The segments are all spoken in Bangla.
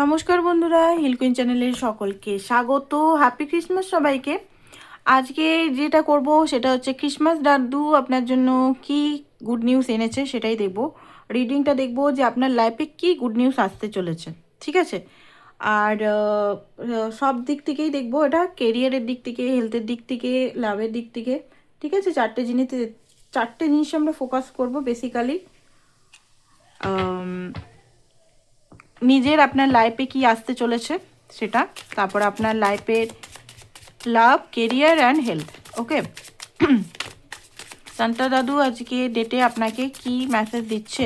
নমস্কার বন্ধুরা, হিলকুইন চ্যানেলের সকলকে স্বাগত। হ্যাপি ক্রিসমাস সবাইকে। আজকে যেটা করব সেটা হচ্ছে ক্রিসমাস দাদু আপনার জন্য কি গুড নিউজ এনেছে সেটাই দেখব। রিডিংটা দেখব যে আপনার লাইফে কি গুড নিউজ আসতে চলেছে, ঠিক আছে। আর সব দিক থেকেই দেখব, এটা কেরিয়ারের দিক থেকে, হেলথের দিক থেকে, লাভের দিক থেকে, ঠিক আছে। চারটে জিনিস আমরা ফোকাস করব বেসিক্যালি। নিজের আপনার লাইফে কি আসতে চলেছে সেটা, তারপর আপনার লাইফের love, career and health. Okay, Santa দাদু আজকে ডেটে আপনাকে কি মেসেজ দিচ্ছে,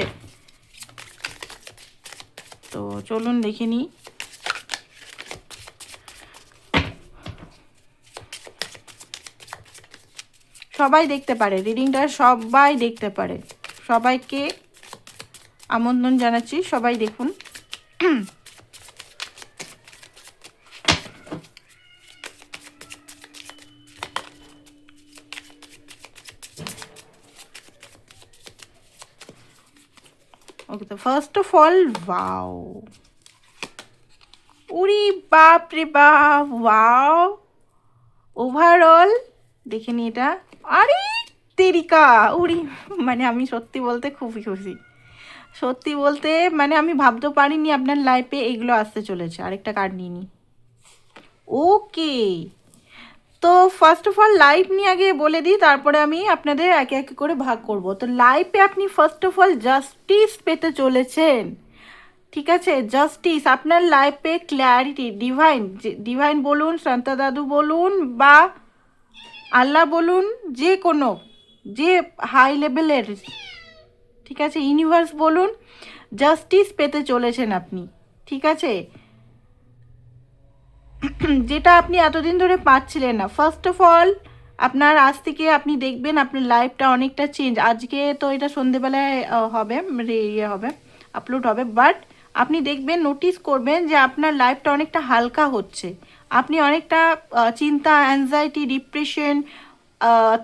তো চলুন দেখে নিই। সবাই দেখতে পারে রিডিংটা, সবাই দেখতে পারে, সবাইকে আমন্ত্রণ জানাচ্ছি, সবাই দেখুন। ওকে, তো ফার্স্ট অফ অল ওয়াও, উরি বাপ রে বাপ, ওয়াও। ওভারঅল দেখে নি এটা, আরে তেরিকা উরি, মানে আমি সত্যি বলতে খুবই খুশি। সত্যি বলতে মানে আমি ভাবতে পারিনি আপনার লাইফে এইগুলো আসতে চলেছে। আরেকটা কার্ড নিয়ে নিই। ওকে, তো ফার্স্ট অফ অল লাইফ নিয়ে আগে বলে দিই, তারপরে আমি আপনাদের একে একে করে ভাগ করব। তো লাইফে আপনি ফার্স্ট অফ অল জাস্টিস পেতে চলেছেন, ঠিক আছে। জাস্টিস আপনার লাইফে, ক্ল্যারিটি, ডিভাইন বলুন, শান্তা দাদু বলুন বা আল্লাহ বলুন, যে কোনো, যে হাই লেভেলের, ঠিক আছে, ইউনিভার্স বলুন, জাস্টিস পেতে চলেছেন আপনি, ঠিক আছে। যেটা আপনি এতদিন ধরে পাচ্ছিলেন না। ফার্স্ট অফ অল আপনার আজ থেকে আপনি দেখবেন আপনার লাইফটা অনেকটা চেঞ্জ। আজকে তো এটা সন্ধেবেলায় হবে, ইয়ে হবে, আপলোড হবে, বাট আপনি দেখবেন, নোটিস করবেন যে আপনার লাইফটা অনেকটা হালকা হচ্ছে। আপনি অনেকটা চিন্তা, অ্যাংজাইটি, ডিপ্রেশন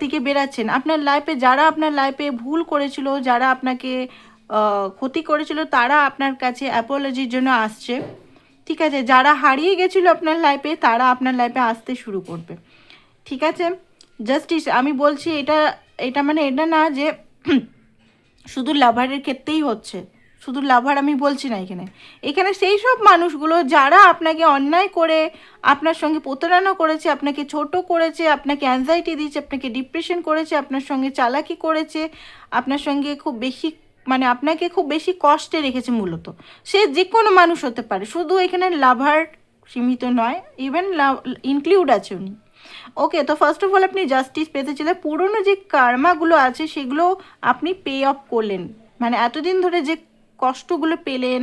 থেকে বেরাচ্ছেন। আপনার লাইফে যারা আপনার লাইফে ভুল করেছিল, যারা আপনাকে ক্ষতি করেছিল, তারা আপনার কাছে অ্যাপোলজির জন্য আসছে, ঠিক আছে। যারা হারিয়ে গেছিলো আপনার লাইফে, তারা আপনার লাইফে আসতে শুরু করবে, ঠিক আছে। জাস্টিস আমি বলছি, এটা এটা মানে এটা না যে শুধু লাভারের ক্ষেত্রেই হচ্ছে, শুধু লাভার আমি বলছি না। এখানে এখানে সেই সব মানুষগুলো যারা আপনাকে অন্যায় করে, আপনার সঙ্গে প্রতারণা করেছে, আপনাকে ছোট করেছে, আপনাকে অ্যাংজাইটি দিয়েছে, আপনাকে ডিপ্রেশন করেছে, আপনার সঙ্গে চালাকি করেছে, আপনার সঙ্গে খুব বেশি, মানে আপনাকে খুব বেশি কষ্টে রেখেছে মূলত। সে যে কোনো মানুষ হতে পারে, শুধু এখানে লাভার সীমিত নয়, ইভেন ইনক্লুড আছে উনি। ওকে, তো ফার্স্ট অফ অল আপনি জাস্টিস পেতে চাইলে পুরনো যে কার্মাগুলো আছে সেগুলো আপনি পে অফ করলেন। মানে এতদিন ধরে যে কষ্টগুলো পেলেন,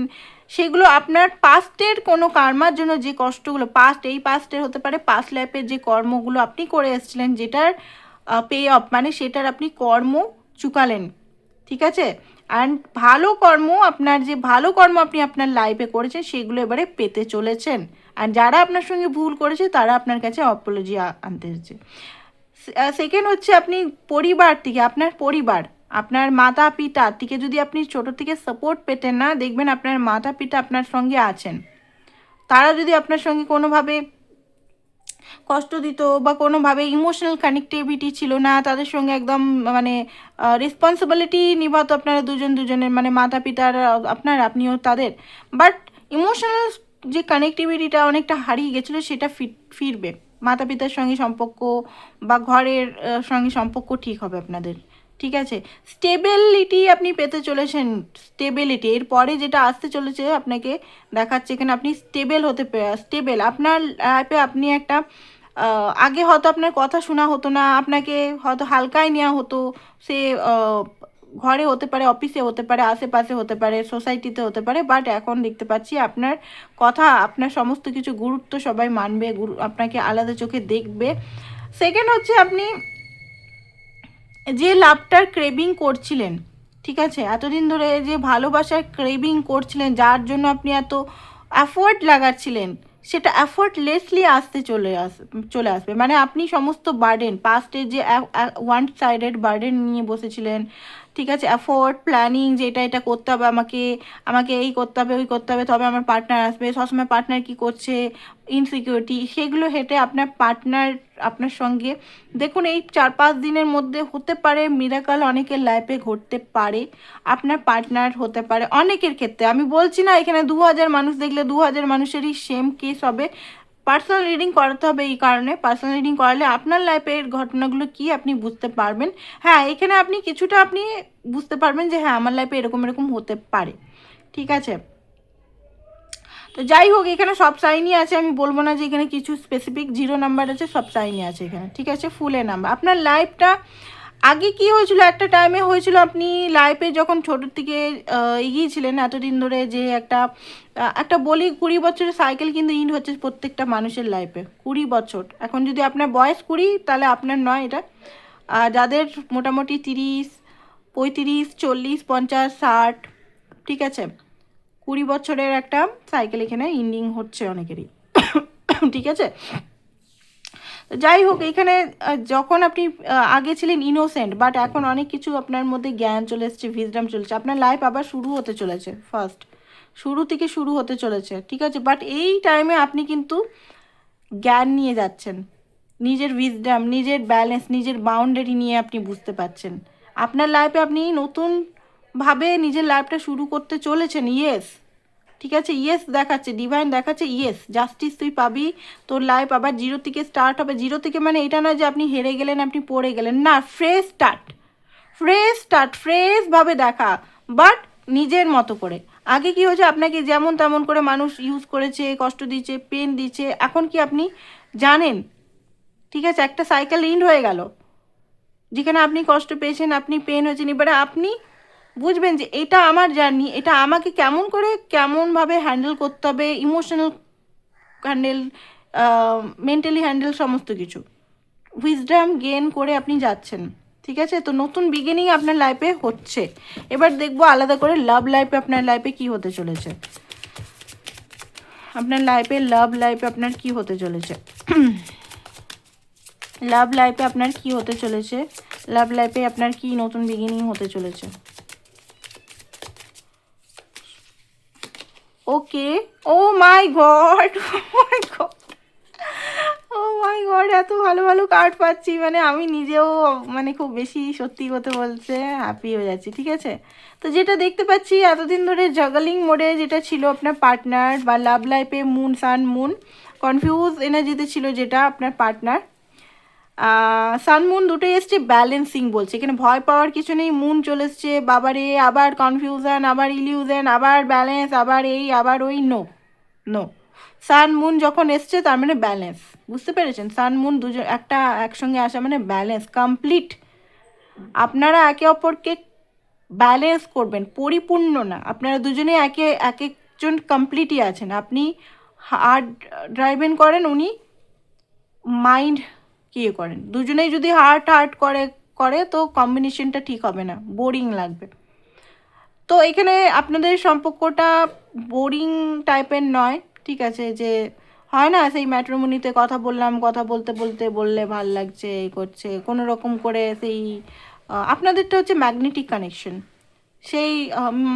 সেগুলো আপনার পাস্টের কোনো কার্মার জন্য যে কষ্টগুলো, এই পাস্টের হতে পারে, পাস্ট লাইফের যে কর্মগুলো আপনি করে এসেছিলেন, যেটার পে অফ মানে সেটার আপনি কর্ম চুকালেন, ঠিক আছে। অ্যান্ড ভালো কর্ম, আপনার যে ভালো কর্ম আপনি আপনার লাইফে করেছেন সেগুলো এবারে পেতে চলেছেন। আর যারা আপনার সঙ্গে ভুল করেছে তারা আপনার কাছে অপোলজি আনতে এসেছে। সেকেন্ড হচ্ছে আপনি পরিবার থেকে, আপনার পরিবার, আপনার মাতা পিতা থেকে যদি আপনি ছোটো থেকে সাপোর্ট পেতেন না, দেখবেন আপনার মাতা পিতা আপনার সঙ্গে আছেন। তারা যদি আপনার সঙ্গে কোনোভাবে কষ্ট দিত বা কোনোভাবে ইমোশনাল কানেক্টিভিটি ছিল না, তাদের সঙ্গে একদম মানে রেসপন্সিবিলিটি নিভাতো আপনারা দুজনের, মানে মাতা পিতার আপনার, আপনিও তাদের, বাট ইমোশনাল যে কানেক্টিভিটিটা অনেকটা হারিয়ে গেছিলো, সেটা ফিরবে। মাতা পিতার সঙ্গে সম্পর্ক বা ঘরের সঙ্গে সম্পর্ক ঠিক হবে আপনাদের, ঠিক আছে। স্টেবিলিটি আপনি পেতে চলেছেন, স্টেবিলিটি এরপরে যেটা আসতে চলেছে আপনাকে দেখাচ্ছে এখানে, আপনি স্টেবল আপনার লাইফে। আপনি একটা আগে হয়তো আপনার কথা শোনা হতো না, আপনাকে হয়তো হালকায় নেওয়া হতো, সে ঘরে হতে পারে, অফিসে হতে পারে, আশেপাশে হতে পারে, সোসাইটিতে হতে পারে, বাট এখন দেখতে পাচ্ছি আপনার কথা, আপনার সমস্ত কিছু গুরুত্ব সবাই মানবে, আপনাকে আলাদা চোখে দেখবে। সেকেন্ড হচ্ছে আপনি যে লাভটার ক্রেভিং করছিলেন, ঠিক আছে, এতদিন ধরে যে ভালোবাসার ক্রেভিং করছিলেন, যার জন্য আপনি এত অ্যাফোর্ট লাগাচ্ছিলেন, সেটা অ্যাফোর্টলেসলি চলে আসবে। মানে আপনি সমস্ত বার্ডেন, পাস্টে যে ওয়ান সাইডেড বার্ডেন নিয়ে বসেছিলেন, ঠিক আছে, এফোর্ট, প্ল্যানিং, যে এটা করতে হবে আমাকে, আমাকে এই করতে হবে, ওই করতে হবে, তবে আমার পার্টনার আসবে। সবসময় পার্টনার কী করছে, ইনসিকিউরিটি, সেগুলো হেঁটে আপনার পার্টনার আপনার সঙ্গে, দেখুন এই 4-5 দিনের মধ্যে হতে পারে মিরাকল, অনেকের লাইফে ঘটতে পারে, আপনার পার্টনার হতে পারে অনেকের ক্ষেত্রে। আমি বলছি না এখানে 2000 মানুষ দেখলে 2000 মানুষেরই সেম কেস হবে। পার্সোনাল রিডিং করাতে হবে, এই কারণে পার্সোনাল রিডিং করালে আপনার লাইফের ঘটনাগুলো কি আপনি বুঝতে পারবেন। হ্যাঁ, এখানে আপনি কিছুটা আপনি বুঝতে পারবেন যে হ্যাঁ আমার লাইফে এরকম এরকম হতে পারে। ঠিক আছে, তো যাই হোক এখানে সব সাইনই আছে, আমি বলবো না যে এখানে কিছু স্পেসিফিক 0 নাম্বার আছে, সব সাইনই আছে এখানে। ঠিক আছে, ফুলে নাম্বার। আপনার লাইফটা আগে কি হয়েছিল, একটা টাইমে হয়েছিল আপনি লাইফে যখন ছোটোর থেকে এগিয়েছিলেন এতদিন ধরে, যে একটা বলি 20 বছরের সাইকেল কিন্তু ইন্ড হচ্ছে প্রত্যেকটা মানুষের লাইফে 20 বছর। এখন যদি আপনার বয়স 20, তাহলে আপনার নয় এটা, যাদের মোটামুটি 30, 35, 40, 50, 60, ঠিক আছে, 20 বছরের একটা সাইকেল এখানে ইন্ডিং হচ্ছে অনেকেরই। ঠিক আছে, যাই হোক এখানে যখন আপনি আগে ছিলেন ইনোসেন্ট, বাট এখন অনেক কিছু আপনার মধ্যে জ্ঞান চলে এসছে, ভিজডম চলেছে, আপনার লাইফ আবার শুরু হতে চলেছে, ফার্স্ট শুরু থেকে শুরু হতে চলেছে। ঠিক আছে, বাট এই টাইমে আপনি কিন্তু জ্ঞান নিয়ে যাচ্ছেন, নিজের ভিজডম, নিজের ব্যালেন্স, নিজের বাউন্ডারি নিয়ে আপনি বুঝতে পারছেন আপনার লাইফে আপনি নতুনভাবে নিজের লাইফটা শুরু করতে চলেছেন। ইয়েস, ঠিক আছে, ইয়েস দেখাচ্ছে, ডিভাইন দেখাচ্ছে, ইয়েস জাস্টিস তুই পাবি, তোর লাইফ আবার 0 থেকে স্টার্ট হবে। 0 থেকে মানে এটা নয় যে আপনি হেরে গেলেন, আপনি পড়ে গেলেন, না, ফ্রেশ স্টার্ট, ফ্রেশ স্টার্ট, ফ্রেশভাবে দেখা, বাট নিজের মতো করে। আগে কি হয়েছে, আপনাকে যেমন তেমন করে মানুষ ইউজ করেছে, কষ্ট দিচ্ছে, পেন দিচ্ছে, এখন কি আপনি জানেন। ঠিক আছে, একটা সাইকেল ইন্ড হয়ে গেল, যেখানে আপনি কষ্ট পেয়েছেন, আপনি পেন হয়েছেন, এবারে আপনি বুঝবেন যে এটা আমার জার্নি, এটা আমাকে কেমন করে কেমনভাবে হ্যান্ডেল করতে হবে, ইমোশনাল হ্যান্ডেল, মেন্টালি হ্যান্ডেল, সমস্ত কিছু উইজডম গেইন করে আপনি যাচ্ছেন। ঠিক আছে, তো নতুন বিগিনিং আপনার লাইফে হচ্ছে। এবার দেখবো আলাদা করে লাভ লাইফে আপনার লাইফে কি হতে চলেছে, আপনার লাইফে লাভ লাইফে আপনার কি হতে চলেছে, লাভ লাইফে আপনার কি হতে চলেছে, লাভ লাইফে আপনার কি নতুন বিগিনিং হতে চলেছে। ওকে, ও মাই গড, ও মাই গড, ও মাই গড, এত ভালো ভালো কার্ড পাচ্ছি, মানে আমি নিজেও মানে খুব বেশি সত্যি কথা বলছে হ্যাপি হয়ে যাচ্ছি। ঠিক আছে, তো যেটা দেখতে পাচ্ছি এতদিন ধরে জাগালিং মোডে যেটা ছিল আপনার পার্টনার, বা লাভ লাইফে মুন সান মুন কনফিউজ এনার্জিতে ছিল যেটা আপনার পার্টনার, সানমুন দুটোই এসছে, ব্যালেন্সিং বলছে, এখানে ভয় পাওয়ার কিছু নেই। মুন চলে এসছে, বাবারে আবার কনফিউশন, আবার ইলিউশন, আবার ব্যালেন্স, আবার এই আবার ওই, নো নো, সান মুন যখন এসছে তার মানে ব্যালেন্স, বুঝতে পেরেছেন, সান মুন দুজন একটা একসঙ্গে আসা মানে ব্যালেন্স কমপ্লিট, আপনারা একে অপরকে ব্যালেন্স করবেন, পরিপূর্ণ না, আপনারা দুজনেই এক একজন কমপ্লিটই আছেন, আপনি হার্ড ড্রাইভেন করেন, উনি মাইন্ড কি করেন, দুজনেই যদি হার্ট হার্ট করে করে তো কম্বিনেশনটা ঠিক হবে না, বোরিং লাগবে। তো এখানে আপনাদের সম্পর্কটা বোরিং টাইপের নয়। ঠিক আছে, যে হয় না সেই ম্যাট্রিমনিতে কথা বললাম, কথা বলতে বলতে বললে ভাল লাগছে, এই করছে কোনো রকম করে, সেই আপনাদেরটা হচ্ছে ম্যাগনেটিক কানেকশন, সেই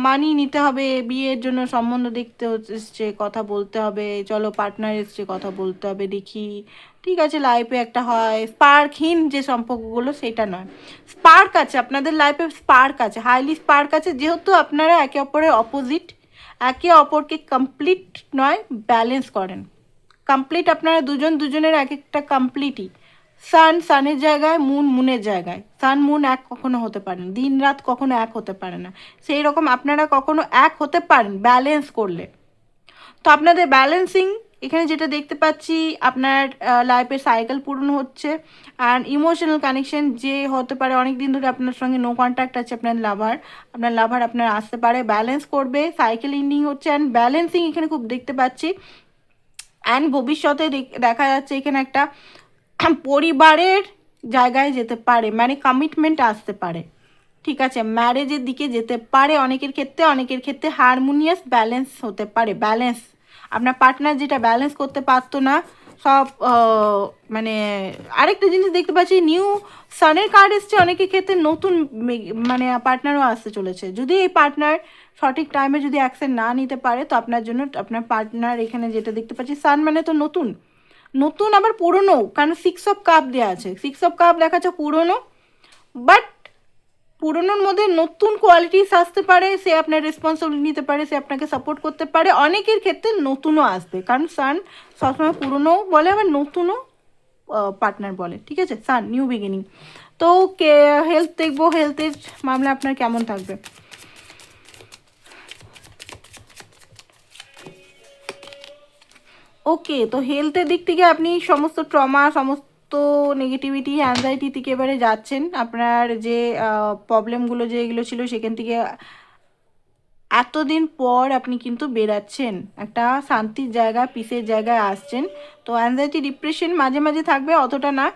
মানি নিতে হবে, বিয়ের জন্য সম্বন্ধ দেখতে এসছে, কথা বলতে হবে, চলো পার্টনার এসছে, কথা বলতে হবে, দেখি, ঠিক আছে, লাইফে একটা হয় স্পার্কহীন যে সম্পর্কগুলো, সেটা নয়, স্পার্ক আছে আপনাদের লাইফে, স্পার্ক আছে, হাইলি স্পার্ক আছে, যেহেতু আপনারা একে অপরের অপোজিট, একে অপরকে কমপ্লিট নয় ব্যালেন্স করেন, কমপ্লিট আপনারা দুজন দুজনের এক একটা কমপ্লিটই, সান সানের জায়গায়, মুন মুনের জায়গায়, সান মুন এক কখনো হতে পারে না, দিন রাত কখনো এক হতে পারে না, সেই রকম আপনারা কখনো এক হতে পারেন ব্যালেন্স করলে। তো আপনাদের ব্যালেন্সিং এখানে যেটা দেখতে পাচ্ছি, আপনার লাইফের সাইকেল পূরণ হচ্ছে, অ্যান্ড ইমোশনাল কানেকশন যে হতে পারে অনেক দিন ধরে আপনার সঙ্গে নো কন্ট্যাক্ট আছে, আপনার লাভার আপনার আসতে পারে, ব্যালেন্স করবে, সাইকেল ইন্ডিং হচ্ছে, অ্যান্ড ব্যালেন্সিং এখানে খুব দেখতে পাচ্ছি, অ্যান্ড ভবিষ্যতে দেখা যাচ্ছে এখানে একটা পরিবারের জায়গায় যেতে পারে, মানে কমিটমেন্ট আসতে পারে। ঠিক আছে, ম্যারেজের দিকে যেতে পারে অনেকের ক্ষেত্রে, অনেকের ক্ষেত্রে হারমোনিয়াস ব্যালেন্স হতে পারে, ব্যালেন্স আপনার পার্টনার যেটা ব্যালেন্স করতে পারতো না, সব মানে আরেকটা জিনিস দেখতে পাচ্ছি, নিউ সানের কার্ড এসছে অনেকের ক্ষেত্রে, নতুন মানে পার্টনারও আসতে চলেছে। যদি এই পার্টনার সঠিক টাইমে যদি অ্যাকশন না নিতে পারে তো আপনার জন্য আপনার পার্টনার, এখানে যেটা দেখতে পাচ্ছি সান মানে তো নতুন, নতুন আবার পুরনো, কারণ 6 অফ কাপ দেওয়া আছে, 6 অফ কাপ দেখাচ্ছে পুরনো, বাট পুরনোর মধ্যে নতুন কোয়ালিটিস আসতে পারে, সে আপনার রেসপন্সিবিলিটি নিতে পারে, সে আপনাকে সাপোর্ট করতে পারে, অনেকের ক্ষেত্রে নতুনও আসবে, কারণ সান সবসময় পুরনোও বলে আবার নতুনও পার্টনার বলে, ঠিক আছে। সান নিউ বিগিনিং। তো হেলথ দেখবো, হেলথের মামলা আপনার কেমন থাকবে। ওকে, তো হেলথের দিক থেকে আপনি সমস্ত ট্রমা, সমস্ত নেগেটিভিটি, অ্যাংজাইটি থেকে এবারে যাচ্ছেন, আপনার যে প্রবলেমগুলো যেগুলো ছিল সেখান থেকে এতদিন পর আপনি কিন্তু বেরাচ্ছেন, একটা শান্তির জায়গা, পিসের জায়গায় আসছেন। তো অ্যাংজাইটি ডিপ্রেশন মাঝে মাঝে থাকবে, অতটা না।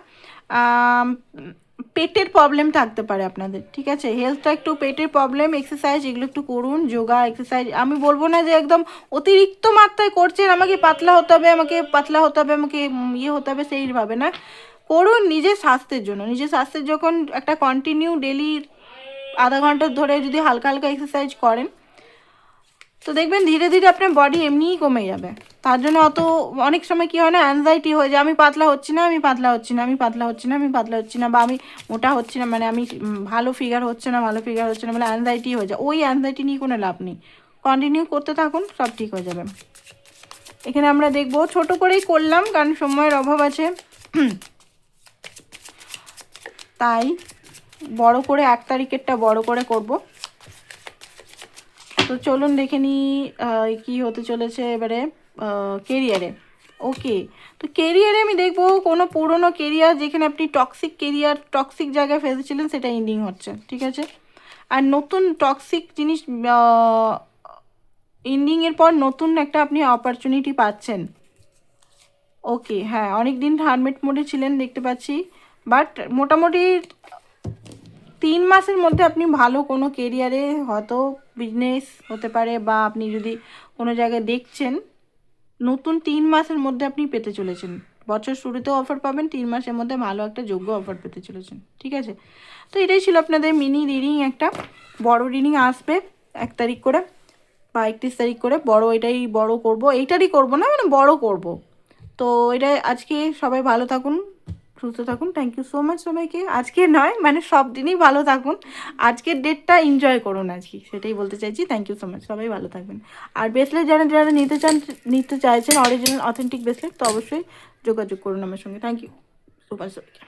পেটের প্রবলেম থাকতে পারে আপনাদের, ঠিক আছে। হেলথটা একটু, পেটের প্রবলেম, এক্সারসাইজ এগুলো একটু করুন, যোগা এক্সারসাইজ। আমি বলবো না যে একদম অতিরিক্ত মাত্রায় করছেন, আমাকে পাতলা হতে হবে, আমাকে পাতলা হতে হবে, আমাকে ইয়ে হতে হবে, সেইভাবে না করুন। নিজের স্বাস্থ্যের জন্য, নিজের স্বাস্থ্যের যখন একটা কন্টিনিউ ডেলি আধা ঘন্টা ধরে যদি হালকা হালকা এক্সারসাইজ করেন তো দেখবেন ধীরে ধীরে আপনার বডি এমনিই কমে যাবে। তার জন্য অত, অনেক সময় কী হয় না, অ্যাংজাইটি হয়ে যায়, আমি পাতলা হচ্ছি না, আমি পাতলা হচ্ছি না, আমি পাতলা হচ্ছি না, আমি পাতলা হচ্ছি না, বা আমি মোটা হচ্ছি না, মানে আমি ভালো ফিগার হচ্ছে না, ভালো ফিগার হচ্ছে না, মানে অ্যাংজাইটি হয়ে যায়। ওই অ্যাংজাইটি নিয়ে কোনো লাভ নেই, কন্টিনিউ করতে থাকুন, সব ঠিক হয়ে যাবে। এখানে আমরা দেখব, ছোট করেই করলাম কারণ সময়ের অভাব আছে, তাই বড় করে 1 তারিখেরটা বড় করে করব। তো চলুন দেখে নিই কী হতে চলেছে এবারে কেরিয়ারে। ওকে, তো কেরিয়ারে আমি দেখবো কোনো পুরনো কেরিয়ার যেখানে আপনি টক্সিক কেরিয়ার, টক্সিক জায়গায় ফেসেছিলেন, সেটা এন্ডিং হচ্ছে, ঠিক আছে। আর নতুন টক্সিক জিনিস এন্ডিংয়ের পর নতুন একটা আপনি অপরচুনিটি পাচ্ছেন। ওকে, হ্যাঁ, অনেক দিন হারমেট মোডে ছিলেন দেখতে পাচ্ছি, বাট মোটামুটি 3 মাসের মধ্যে আপনি ভালো কোনো কেরিয়ারে, হয়তো বিজনেস হতে পারে, বা আপনি যদি কোনো জায়গায় দেখছেন, নতুন 3 মাসের মধ্যে আপনি পেতে চলেছেন। বছর শুরুতেও অফার পাবেন, 3 মাসের মধ্যে ভালো একটা যোগ্য অফার পেতে চলেছেন, ঠিক আছে। তো এটাই ছিল আপনাদের মিনি রিডিং, একটা বড় রিডিং আসবে 1 তারিখ করে বা 31 তারিখ করে, বড়, এটাই বড় করব, এইটারই করব না, মানে বড় করব। তো এটাই আজকে, সবাই ভালো থাকুন, সুস্থ থাকুন, থ্যাংক ইউ সো মাচ সবাইকে। আজকে নয়, মানে সব দিনই ভালো থাকুন, আজকের ডেটটা এনজয় করুন আজকে, সেটাই বলতে চাইছি। থ্যাংক ইউ সো মাচ, সবাই ভালো থাকবেন। আর ব্রেসলেট যারা যারা নিতে চাইছেন অরিজিনাল অথেন্টিক ব্রেসলেট, তো অবশ্যই যোগাযোগ করুন আমার সঙ্গে। থ্যাংক ইউ সো মাচ সবাইকে।